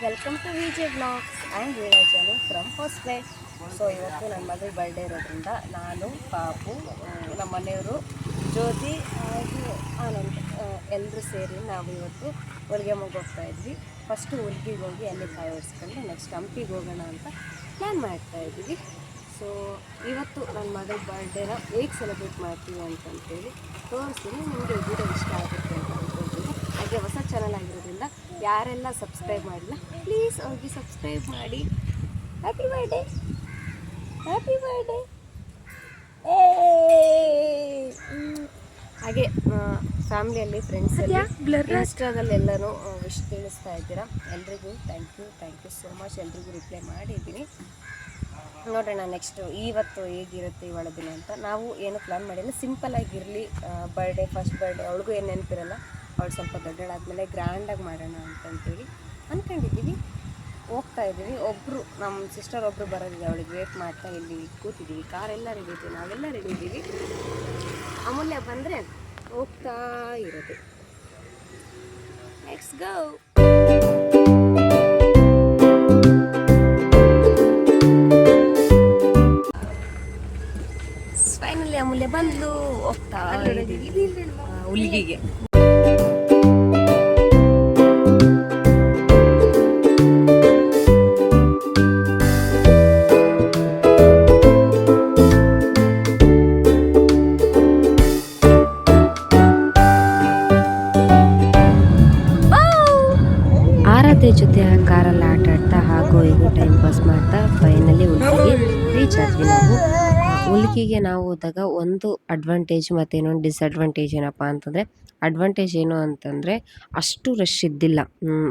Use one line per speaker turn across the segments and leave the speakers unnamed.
Welcome to VJ blogs and ವಿರಾಜನು from Hosapete. So ಇವತ್ತು ನನ್ನ ಮಗಳ ಬರ್ಡೇ ಇರೋದ್ರಿಂದ ನಾನು ಪಾಪು ನಮ್ಮ ಮನೆಯವರು ಜ್ಯೋತಿ ಹಾಗೂ ಆನಂದ್ ಎಲ್ಲರೂ ಸೇರಿ ನಾವು ಇವತ್ತು ಹೊಲಿಗೆ ಹೋಗ್ತಾ ಇದ್ವಿ. ಫಸ್ಟು ಹೊಲಿಗೆಗೆ ಹೋಗಿ ಅಲ್ಲಿ ಕಾಯಿ ಹೊಡ್ಸ್ಕೊಂಡು ನೆಕ್ಸ್ಟ್ ಹಂಪಿಗೆ ಹೋಗೋಣ ಅಂತ ಪ್ಲ್ಯಾನ್ ಮಾಡ್ತಾಯಿದ್ವಿ. ಸೊ ಇವತ್ತು ನನ್ನ ಮಗಳ ಬರ್ಡೇನ ಹೇಗೆ ಸೆಲೆಬ್ರೇಟ್ ಮಾಡ್ತೀವಿ ಅಂತಂತೇಳಿ ತೋರಿಸ್ತೀನಿ. ನಿಮಗೆ ವಿಡಿಯೋ ಇಷ್ಟ ಆಗುತ್ತೆ ಅಂತ ಅಂದ್ಕೊಳ್ತೀನಿ. ಹಾಗೆ ಹೊಸ ಚಾನಲ್ ಆಗಿರೋದ್ರಿಂದ ಯಾರೆಲ್ಲ ಸಬ್ಸ್ಕ್ರೈಬ್ ಮಾಡಿಲ್ಲ ಪ್ಲೀಸ್ ಅವ್ರಿಗೆ ಸಬ್ಸ್ಕ್ರೈಬ್ ಮಾಡಿ. Happy birthday, happy birthday. ಹಾಗೆ ಫ್ಯಾಮಿಲಿಯಲ್ಲಿ ಫ್ರೆಂಡ್ಸಲ್ಲಿ ಇನ್ಸ್ಟಾದಲ್ಲಿ ಎಲ್ಲರೂ ವಿಶ್ ತಿಳಿಸ್ತಾ ಇದ್ದೀರಾ. ಎಲ್ರಿಗೂ ಥ್ಯಾಂಕ್ ಯು ಸೋ ಮಚ್. ಎಲ್ರಿಗೂ ರಿಪ್ಲೈ ಮಾಡಿದ್ದೀನಿ. ನೋಡೋಣ ನೆಕ್ಸ್ಟು ಇವತ್ತು ಹೇಗಿರುತ್ತೆ ಇವಳ ದಿನ ಅಂತ. ನಾವು ಏನು ಪ್ಲ್ಯಾನ್ ಮಾಡಿಲ್ಲ, ಸಿಂಪಲ್ಲಾಗಿರಲಿ ಬರ್ಡೇ, ಫಸ್ಟ್ ಬರ್ಡೇ. ಅವಳಿಗೂ ಏನು ನೆನಪಿರಲ್ಲ, ಅವಳು ಸ್ವಲ್ಪ ದೊಡ್ಡಳಾದಮೇಲೆ ಗ್ರ್ಯಾಂಡಾಗಿ ಮಾಡೋಣ ಅಂತಂತೇಳಿ ಅಂದ್ಕೊಂಡಿದ್ದೀವಿ. ಹೋಗ್ತಾ ಇದ್ದೀವಿ. ಒಬ್ಬರು ನಮ್ಮ ಸಿಸ್ಟರ್ ಒಬ್ಬರು ಬರೋದಿದೆ, ಅವಳಿಗೆ ವೇಟ್ ಮಾಡ್ತಾ ಇಲ್ಲಿ ಕೂತಿದ್ದೀವಿ. ಕಾರೆಲ್ಲ ರೆಡಿ ಇದ್ದೀವಿ, ನಾವೆಲ್ಲ ರೆಡಿ ಇದ್ದೀವಿ. ಅಮೂಲ್ಯ ಬಂದರೆ ಹೋಗ್ತಾ ಇರೋದು. Let's go. ಫೈನಲಿ ಅಮೂಲ್ಯ ಬಂದು ಹೋಗ್ತಾ ಇದ್ದೀವಿ ಹುಲಿಗೆಗೆ. ಆರಾಧ್ಯ ಜೊತೆ ಕಾರಲ್ಲಿ ಆಟ ಆಡ್ತಾ ಹಾಗೂ ಹೀಗೆ ಟೈಮ್ ಪಾಸ್ ಮಾಡ್ತಾ ಫೈನಲಿ ಹುಲಿಗೆಗೆ ರೀಚ್ ಆದ್ವಿ. ನಾವು ಹುಲಿಗೆಗೆ ನಾವು ಹೋದಾಗ ಒಂದು ಅಡ್ವಾಂಟೇಜ್ ಮತ್ತು ಇನ್ನೊಂದು ಡಿಸ್ಅಡ್ವಾಂಟೇಜ್ ಏನಪ್ಪ ಅಂತಂದರೆ, ಅಡ್ವಾಂಟೇಜ್ ಏನು ಅಂತಂದರೆ ಅಷ್ಟು ರಶ್ ಇದ್ದಿಲ್ಲ.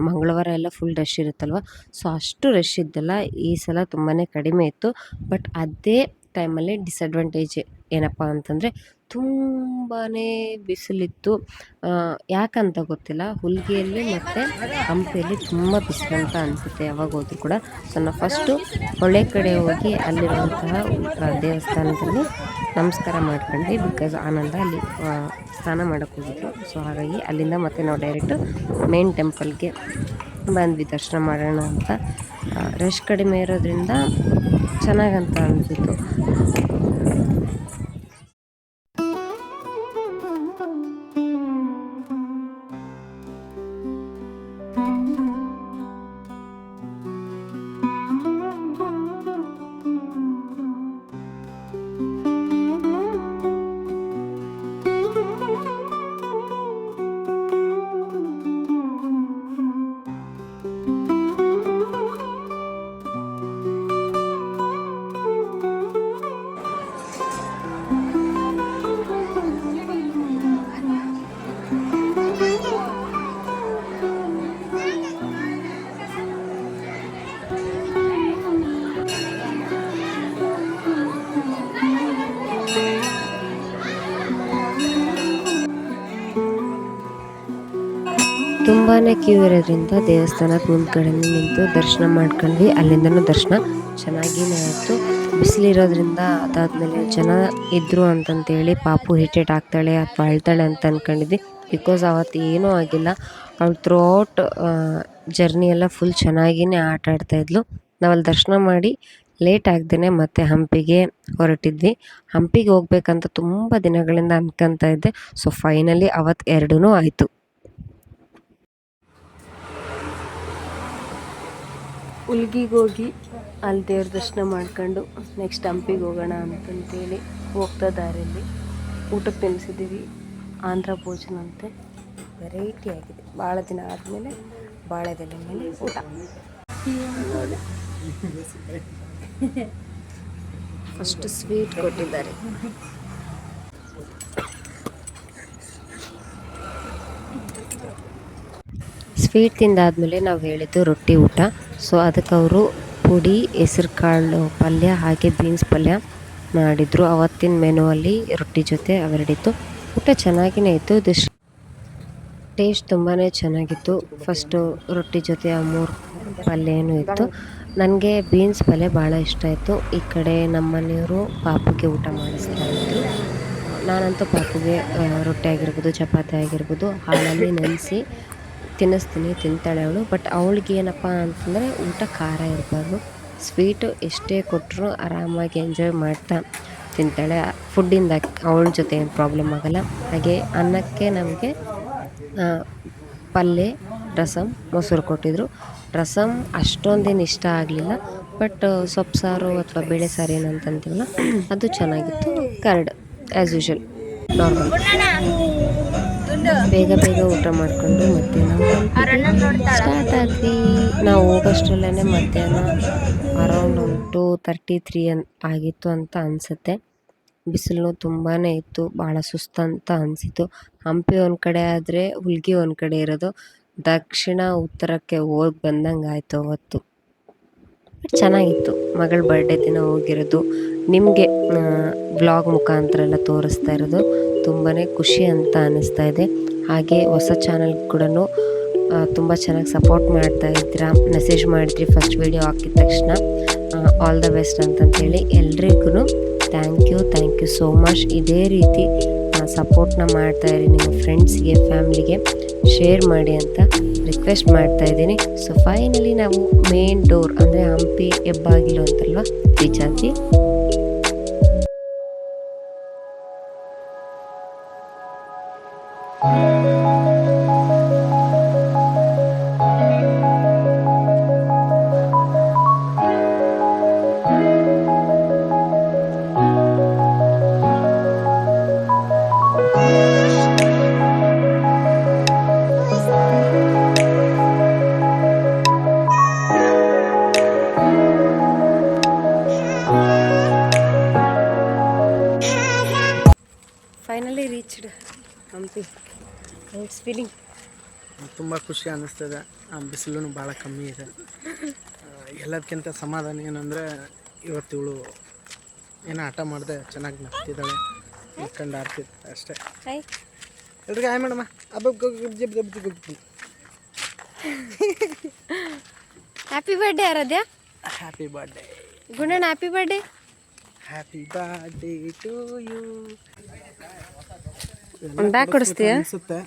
ಮಂಗಳವಾರ ಎಲ್ಲ ಫುಲ್ ರಶ್ ಇರುತ್ತಲ್ವ, ಸೊ ಅಷ್ಟು ರಶ್ ಇದ್ದಿಲ್ಲ. ಈ ಸಲ ತುಂಬಾ ಕಡಿಮೆ ಇತ್ತು. ಬಟ್ ಅದೇ ಟೈಮಲ್ಲಿ ಡಿಸ್ಅಡ್ವಾಂಟೇಜ್ ಏನಪ್ಪ ಅಂತಂದರೆ ತುಂಬಾ ಬಿಸಿಲಿತ್ತು. ಯಾಕಂತ ಗೊತ್ತಿಲ್ಲ, ಹುಲಿಗೆಯಲ್ಲಿ ಮತ್ತು ಹಂಪಿಯಲ್ಲಿ ತುಂಬ ಬಿಸಿಲಂತ ಅನಿಸುತ್ತೆ ಯಾವಾಗ ಹೋದ್ರೂ ಕೂಡ. ಸೊ ನಾವು ಫಸ್ಟು ಹೊಳೆ ಕಡೆ ಹೋಗಿ ಅಲ್ಲಿರುವಂತಹ ದೇವಸ್ಥಾನದಲ್ಲಿ ನಮಸ್ಕಾರ ಮಾಡ್ಕೊಂಡ್ವಿ. ಬಿಕಾಸ್ ಆನಂದ ಅಲ್ಲಿ ಸ್ನಾನ ಮಾಡೋಕ್ಕೆ ಹೋಗಿದ್ರು. ಸೊ ಹಾಗಾಗಿ ಅಲ್ಲಿಂದ ಮತ್ತೆ ನಾವು ಡೈರೆಕ್ಟು ಮೇನ್ ಟೆಂಪಲ್ಗೆ ಬಂದ್ವಿ ದರ್ಶನ ಮಾಡೋಣ ಅಂತ. ರಶ್ ಕಡಿಮೆ ಇರೋದ್ರಿಂದ ಚೆನ್ನಾಗಂತ ಅನಿಸಿತ್ತು. ತುಂಬಾ ಕ್ಯೂ ಇರೋದ್ರಿಂದ ದೇವಸ್ಥಾನದ ಮುಂದ್ಗಡೆನೇ ನಿಂತು ದರ್ಶನ ಮಾಡ್ಕೊಂಡ್ವಿ. ಅಲ್ಲಿಂದನೂ ದರ್ಶನ ಚೆನ್ನಾಗಿನೇ ಆಯಿತು. ಬಿಸಿಲಿರೋದ್ರಿಂದ ಅದಾದಮೇಲೆ ಜನ ಇದ್ದರು ಅಂತಂತೇಳಿ ಪಾಪು ಹಿಟೇಟ್ ಆಗ್ತಾಳೆ ಅಥವಾ ಅಳ್ತಾಳೆ ಅಂತ ಅಂದ್ಕೊಂಡಿದ್ವಿ. ಬಿಕಾಸ್ ಅವತ್ತು ಏನೂ ಆಗಿಲ್ಲ. ಅವಳು ಥ್ರೂ ಔಟ್ ಜರ್ನಿ ಎಲ್ಲ ಫುಲ್ ಚೆನ್ನಾಗಿಯೇ ಆಟ ಆಡ್ತಾಯಿದ್ಲು. ನಾವಲ್ಲಿ ದರ್ಶನ ಮಾಡಿ ಲೇಟ್ ಆಗ್ದೇ ಮತ್ತೆ ಹಂಪಿಗೆ ಹೊರಟಿದ್ವಿ. ಹಂಪಿಗೆ ಹೋಗ್ಬೇಕಂತ ತುಂಬ ದಿನಗಳಿಂದ ಅನ್ಕೊತಾ ಇದ್ದೆ. ಸೊ ಫೈನಲಿ ಅವತ್ತು ಎರಡೂ ಆಯಿತು. ಹುಲಿಗೆಗೆ ಹೋಗಿ ಅಲ್ಲಿ ದೇವ್ರ ದರ್ಶನ ಮಾಡ್ಕೊಂಡು ನೆಕ್ಸ್ಟ್ ಹಂಪಿಗೆ ಹೋಗೋಣ ಅಂತಂತೇಳಿ ಹೋಗ್ತಾ ದಾರಿಯಲ್ಲಿ ಊಟಕ್ಕೆ ತಿನ್ನಿಸಿದ್ದೀವಿ. ಆಂಧ್ರ ಭೋಜನ ಅಂತೆ, ವೆರೈಟಿ ಆಗಿದೆ. ಭಾಳ ದಿನ ಆದಮೇಲೆ ಬಾಳೆದೆಲೆ ಮೇಲೆ ಊಟ. ಫಸ್ಟ್ ಸ್ವೀಟ್ ಕೊಟ್ಟಿದ್ದಾರೆ. ಸ್ವೀಟ್ ತಿಂದಾದಮೇಲೆ ನಾವು ಹೇಳಿದ್ದು ರೊಟ್ಟಿ ಊಟ. ಸೊ ಅದಕ್ಕೆ ಅವರು ಪುಡಿ, ಹೆಸರು ಕಾಳು ಪಲ್ಯ ಹಾಗೆ ಬೀನ್ಸ್ ಪಲ್ಯ ಮಾಡಿದರು. ಅವತ್ತಿನ ಮೆನುವಲ್ಲಿ ರೊಟ್ಟಿ ಜೊತೆ ಅವೆರಡಿತ್ತು. ಊಟ ಚೆನ್ನಾಗಿಯೇ ಇತ್ತು. ಟೇಸ್ಟ್ ತುಂಬಾ ಚೆನ್ನಾಗಿತ್ತು. ಫಸ್ಟು ರೊಟ್ಟಿ ಜೊತೆ ಆ 3 ಪಲ್ಯನೂ ಇತ್ತು. ನನಗೆ ಬೀನ್ಸ್ ಪಲ್ಯ ಭಾಳ ಇಷ್ಟ ಆಯಿತು. ಈ ಕಡೆ ನಮ್ಮ ಮನೆಯವರು ಪಾಪುಗೆ ಊಟ ಮಾಡಿಸ್ತಾ ಇದ್ರು. ನಾನಂತೂ ಪಾಪುಗೆ ರೊಟ್ಟಿ ಆಗಿರ್ಬೋದು, ಚಪಾತಿ ಆಗಿರ್ಬೋದು ಹಾಲಲ್ಲಿ ನೆನೆಸಿ ತಿನ್ನಿಸ್ತೀನಿ, ತಿಂತಾಳೆ ಅವಳು. ಬಟ್ ಅವಳಿಗೆ ಏನಪ್ಪ ಅಂತಂದರೆ ಊಟ ಖಾರ ಇರಬಾರ್ದು. ಸ್ವೀಟು ಎಷ್ಟೇ ಕೊಟ್ಟರು ಆರಾಮಾಗಿ ಎಂಜಾಯ್ ಮಾಡ್ತಾ ತಿಂತಾಳೆ. ಫುಡ್ಡಿಂದ ಅವಳ ಜೊತೆ ಏನು ಪ್ರಾಬ್ಲಮ್ ಆಗೋಲ್ಲ. ಹಾಗೆ ಅನ್ನಕ್ಕೆ ನಮಗೆ ಪಲ್ಯ, ರಸಮ್, ಮೊಸರು ಕೊಟ್ಟಿದ್ದರು. ರಸಮ್ ಅಷ್ಟೊಂದೇನು ಇಷ್ಟ ಆಗಲಿಲ್ಲ. ಬಟ್ ಸೊಪ್ಪು ಸಾರು ಅಥವಾ ಬೇಳೆ ಸಾರು ಏನಂತಂತೀವಲ್ಲ ಅದು ಚೆನ್ನಾಗಿತ್ತು. Curd as usual normal. ಬೇಗ ಬೇಗ ಊಟ ಮಾಡಿಕೊಂಡು ಮತ್ತೆ ನಾವು ಸ್ಟಾರ್ಟ್ ಆದ್ವಿ. ನಾವು ಹೋಗೋಷ್ಟರಲ್ಲೇ ಮಧ್ಯಾಹ್ನ ಅರೌಂಡ್ ಒಂದು 2:33 ಆಗಿತ್ತು ಅಂತ ಅನಿಸುತ್ತೆ. ಬಿಸಿಲು ತುಂಬಾ ಇತ್ತು, ಭಾಳ ಸುಸ್ತಂತ ಅನಿಸಿತು. ಹಂಪಿ ಒಂದು ಕಡೆ ಆದರೆ ಹುಲ್ಗಿ ಒಂದು ಕಡೆ ಇರೋದು. ದಕ್ಷಿಣ ಉತ್ತರಕ್ಕೆ ಹೋಗಿ ಬಂದಂಗೆ ಆಯಿತು ಅವತ್ತು. ಬಟ್ ಚೆನ್ನಾಗಿತ್ತು. ಮಗಳ ಬರ್ಡೇ ದಿನ ಹೋಗಿರೋದು ನಿಮಗೆ ವ್ಲಾಗ್ ಮುಖಾಂತರ ಎಲ್ಲ ತೋರಿಸ್ತಾ ಇರೋದು ತುಂಬಾ ಖುಷಿ ಅಂತ ಅನ್ನಿಸ್ತಾ ಇದೆ. ಹಾಗೆ ಹೊಸ ಚಾನಲ್ ಕೂಡ ತುಂಬ ಚೆನ್ನಾಗಿ ಸಪೋರ್ಟ್ ಮಾಡ್ತಾ ಇದ್ದೀರಾ. ಮೆಸೇಜ್ ಮಾಡಿದ್ರಿ ಫಸ್ಟ್ ವೀಡಿಯೋ ಹಾಕಿದ ತಕ್ಷಣ ಆಲ್ ದ ಬೆಸ್ಟ್ ಅಂತಂತೇಳಿ. ಎಲ್ರಿಗೂ ಥ್ಯಾಂಕ್ ಯು ಸೋ ಮಚ್. ಇದೇ ರೀತಿ ಸಪೋರ್ಟ್ನ ಮಾಡ್ತಾಯಿರಿ. ನಿಮ್ಮ ಫ್ರೆಂಡ್ಸ್ಗೆ, ಫ್ಯಾಮ್ಲಿಗೆ ಶೇರ್ ಮಾಡಿ ಅಂತ ರಿಕ್ವೆಸ್ಟ್ ಮಾಡ್ತಾ ಇದ್ದೀನಿ. ಸೊ ಫೈನಲಿ ನಾವು ಮೇನ್ ಡೋರ್ ಅಂದರೆ ಹಂಪಿ ಹೆಬ್ಬಾಗಿಲು ಅಂತಲ್ವ ರೀಚ್ ಆದ್ವಿ. Finally reached Hampi. It's feeling
ತುಂಬ ಖುಷಿ ಅನ್ನಿಸ್ತದೆ. ಬಿಸಿಲು ಭಾಳ ಕಮ್ಮಿ ಇದೆ. ಎಲ್ಲದಕ್ಕಿಂತ ಸಮಾಧಾನ ಏನಂದರೆ ಇವತ್ತು ಇವಳು ಏನೋ ಆಟ ಮಾಡಿದೆ, ಚೆನ್ನಾಗಿ ನಗ್ತಿದ್ದಾಳೆ, ನಿಂತ್ಕೊಂಡು ಆಡ್ತಿದ್ದೆ ಅಷ್ಟೇ. ಎಲ್ರಿಗೆ ಹಾಯ್ ಮೇಡಮ್ಮ.
Happy birthday Aradhya.
Happy birthday
ಗುಣಣ್ಣ. Happy birthday.
Happy birthday to you.
ಒಂದು ಬ್ಯಾಗ್ ಕೊಡಿಸ್ತೀಯ?
ಅನಿಸುತ್ತೆ.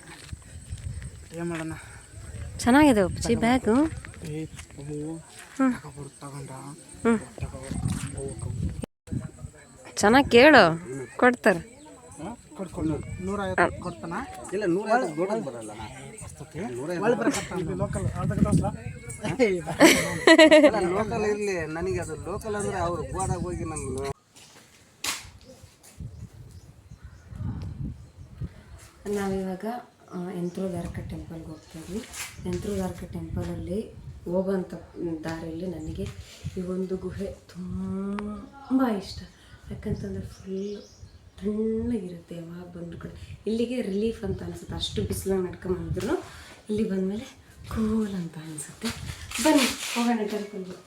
ಏನು ಮಾಡೋಣ.
ಚೆನ್ನಾಗಿದೆ ಒಪ್ಪಿ ಬ್ಯಾಗು. ಚೆನ್ನಾಗಿ ಕೇಳು, ಕೊಡ್ತಾರೆ.
ಕೊಡ್ತಾನ?
ಇಲ್ಲ 150 ಬರಲ್ಲ. ಲೋಕಲ್ ಇರಲಿ, ನನಗೆ ಅದು ಲೋಕಲ್ ಅಂದರೆ ಅವರು ಗೋಡಾಗ ಹೋಗಿ ನಮ್ಗೆ.
ನಾವಿವಾಗ ಯಂತ್ರೋದ್ಧಾರಕ ಟೆಂಪಲ್ಗೆ ಹೋಗ್ತಾ ಇದ್ವಿ. ಯಂತ್ರೋದ್ಧಾರಕ ಟೆಂಪಲಲ್ಲಿ ಹೋಗೋಂಥ ದಾರಿಯಲ್ಲಿ ನನಗೆ ಈ ಒಂದು ಗುಹೆ ತುಂಬ ಇಷ್ಟ. ಯಾಕಂತಂದರೆ ಫುಲ್ ತಣ್ಣಗಿರುತ್ತೆ. ಯಾವಾಗ ಬಂದರೂ ಕಡೆ ಇಲ್ಲಿಗೆ ರಿಲೀಫ್ ಅಂತ ಅನಿಸುತ್ತೆ. ಅಷ್ಟು ಬಿಸಿಲಾಗಿ ನಡ್ಕೊಂಬಂದ್ರು ಇಲ್ಲಿ ಬಂದಮೇಲೆ ಕೂಲ್ ಅಂತ ಅನಿಸುತ್ತೆ. ಬನ್ನಿ ಹೋಗೋಣ ಟೆಂಪಲ್ಗೆ.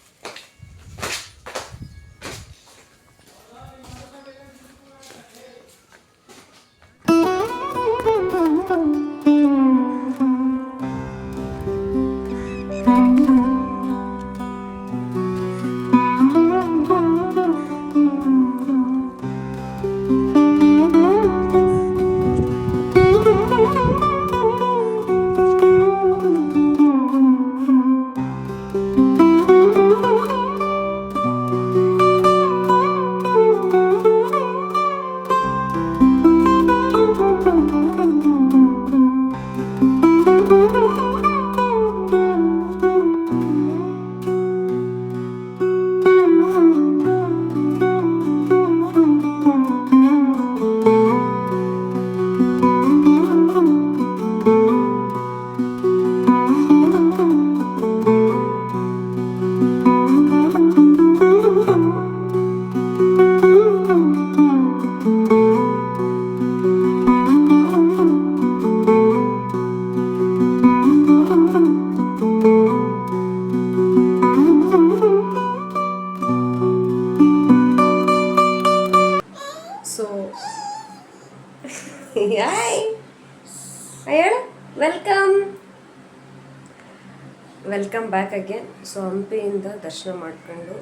Welcome back again. ಸೊ ಹಂಪಿಯಿಂದ ದರ್ಶನ ಮಾಡ್ಕೊಂಡು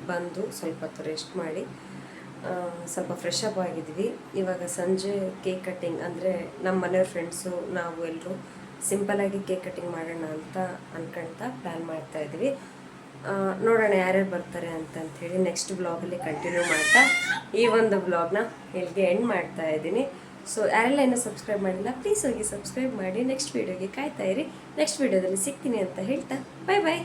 ಬಂದು ಸ್ವಲ್ಪ ಹೊತ್ತು ರೆಸ್ಟ್ ಮಾಡಿ ಸ್ವಲ್ಪ ಫ್ರೆಶ್ ಅಪ್ ಆಗಿದ್ವಿ. ಇವಾಗ ಸಂಜೆ ಕೇಕ್ ಕಟ್ಟಿಂಗ್ ಅಂದರೆ ನಮ್ಮ ಮನೆಯವ್ರ ಫ್ರೆಂಡ್ಸು ನಾವು ಎಲ್ಲರೂ ಸಿಂಪಲಾಗಿ ಕೇಕ್ ಕಟಿಂಗ್ ಮಾಡೋಣ ಅಂತ ಅನ್ಕೊಳ್ತಾ ಪ್ಲ್ಯಾನ್ ಮಾಡ್ತಾ ಇದ್ವಿ. ನೋಡೋಣ ಯಾರ್ಯಾರು ಬರ್ತಾರೆ ಅಂತಂಥೇಳಿ ನೆಕ್ಸ್ಟ್ ಬ್ಲಾಗಲ್ಲಿ ಕಂಟಿನ್ಯೂ ಮಾಡ್ತಾ ಈ ಒಂದು ಬ್ಲಾಗ್ನ ಇಲ್ಲಿಗೆ ಎಂಡ್ ಮಾಡ್ತಾ ಇದ್ದೀನಿ. ಸೊ ಯಾರೆಲ್ಲ ಇನ್ನೂ ಸಬ್ಸ್ಕ್ರೈಬ್ ಮಾಡಿಲ್ಲ ಪ್ಲೀಸ್ ಹೋಗಿ ಸಬ್ಸ್ಕ್ರೈಬ್ ಮಾಡಿ. ನೆಕ್ಸ್ಟ್ ವೀಡಿಯೋಗೆ ಕಾಯ್ತಾ ಇರಿ. ನೆಕ್ಸ್ಟ್ ವೀಡಿಯೋದಲ್ಲಿ ಸಿಗ್ತೀನಿ ಅಂತ ಹೇಳ್ತಾ ಬಾಯ್ ಬಾಯ್.